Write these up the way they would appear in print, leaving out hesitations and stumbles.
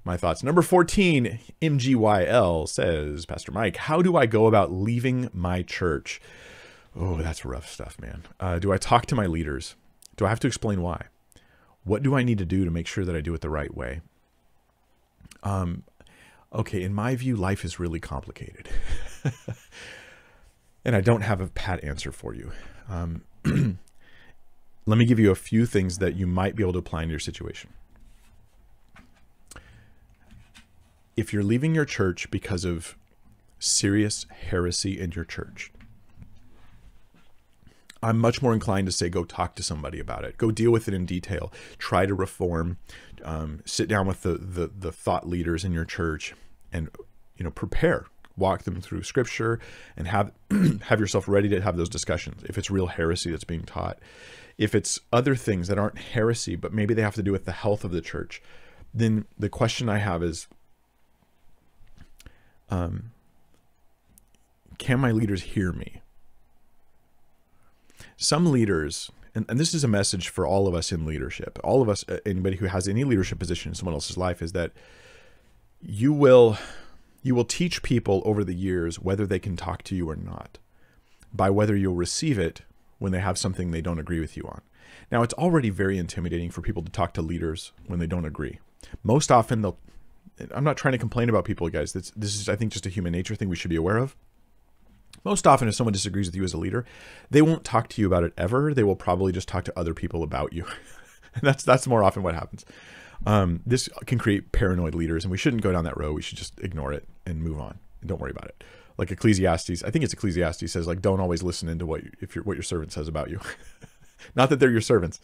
my thoughts. Number 14, MGYL says, Pastor Mike, how do I go about leaving my church? Oh, that's rough stuff, man. Do I talk to my leaders? Do I have to explain why? What do I need to do to make sure that I do it the right way? Okay, in my view, life is really complicated. And I don't have a pat answer for you. Let me give you a few things that you might be able to apply in your situation. If you're leaving your church because of serious heresy in your church, I'm much more inclined to say, go talk to somebody about it. Go deal with it in detail. Try to reform. Sit down with the thought leaders in your church and, prepare. Walk them through scripture and have yourself ready to have those discussions. If it's real heresy that's being taught, if it's other things that aren't heresy, but maybe they have to do with the health of the church, then the question I have is, can my leaders hear me? Some leaders, and this is a message for all of us in leadership, all of us, anybody who has any leadership position in someone else's life, is that you will teach people over the years whether they can talk to you or not by whether you'll receive it when they have something they don't agree with you on. Now, it's already very intimidating for people to talk to leaders when they don't agree. Most often, I'm not trying to complain about people, guys. This is, I think, just a human nature thing we should be aware of. Most often, if someone disagrees with you as a leader, they won't talk to you about it ever. They will probably just talk to other people about you. And that's more often what happens. This can create paranoid leaders, and we shouldn't go down that road. We should just ignore it and move on. And don't worry about it. Like Ecclesiastes, I think it's Ecclesiastes, says, like, don't always listen into what your servant says about you. Not that they're your servants.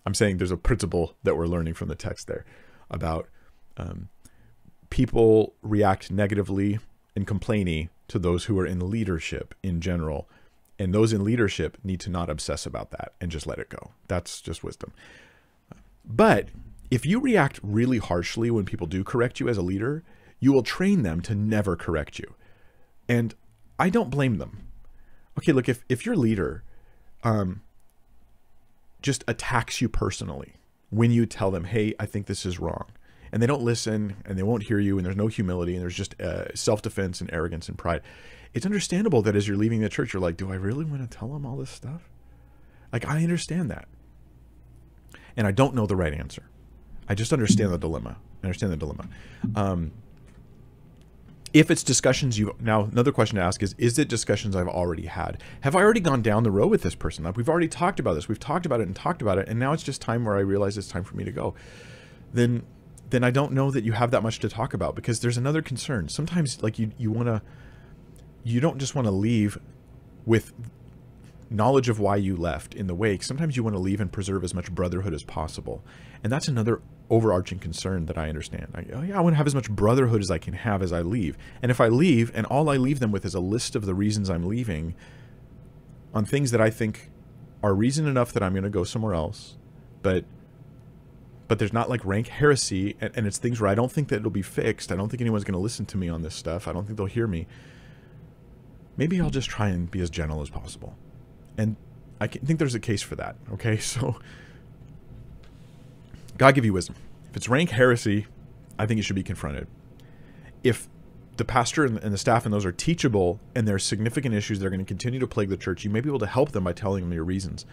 I'm saying there's a principle that we're learning from the text there about people react negatively and complaining to those who are in leadership in general. And those in leadership need to not obsess about that and just let it go. That's just wisdom. But if you react really harshly when people do correct you as a leader, you will train them to never correct you. And I don't blame them. Okay, look, if your leader just attacks you personally when you tell them, hey, I think this is wrong, and they don't listen and they won't hear you, and there's no humility, and there's just self-defense and arrogance and pride, it's understandable that as you're leaving the church, you're like, do I really want to tell them all this stuff? Like, I understand that. And I don't know the right answer. I just understand the dilemma. If it's discussions now another question to ask is it discussions I've already had? Have I already gone down the road with this person? Like, we've already talked about this. We've talked about it and talked about it. And now it's just time where I realize it's time for me to go. Then I don't know that you have that much to talk about, because there's another concern. Sometimes, like, you don't just want to leave with knowledge of why you left in the wake. Sometimes you want to leave and preserve as much brotherhood as possible. And that's another overarching concern that I understand. I want to have as much brotherhood as I can have as I leave. And if I leave and all I leave them with is a list of the reasons I'm leaving on things that I think are reason enough that I'm going to go somewhere else, but there's not like rank heresy, and it's things where I don't think that it'll be fixed. I don't think anyone's going to listen to me on this stuff. I don't think they'll hear me. Maybe I'll just try and be as gentle as possible. And I think there's a case for that. Okay, so God give you wisdom. If it's rank heresy, I think it should be confronted. If the pastor and the staff and those are teachable and there's significant issues that are going to continue to plague the church, you may be able to help them by telling them your reasons.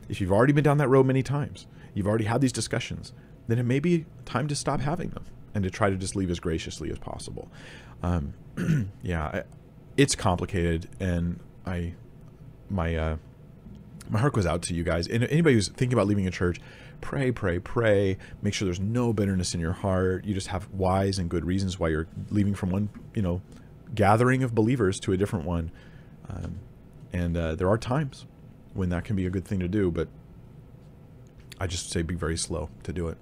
If you've already been down that road many times, you've already had these discussions, then it may be time to stop having them and to try to just leave as graciously as possible. Yeah, it's complicated, and my heart goes out to you guys. And anybody who's thinking about leaving a church, pray, pray, pray. Make sure there's no bitterness in your heart. You just have wise and good reasons why you're leaving from one, gathering of believers to a different one. There are times when that can be a good thing to do, but I just say be very slow to do it.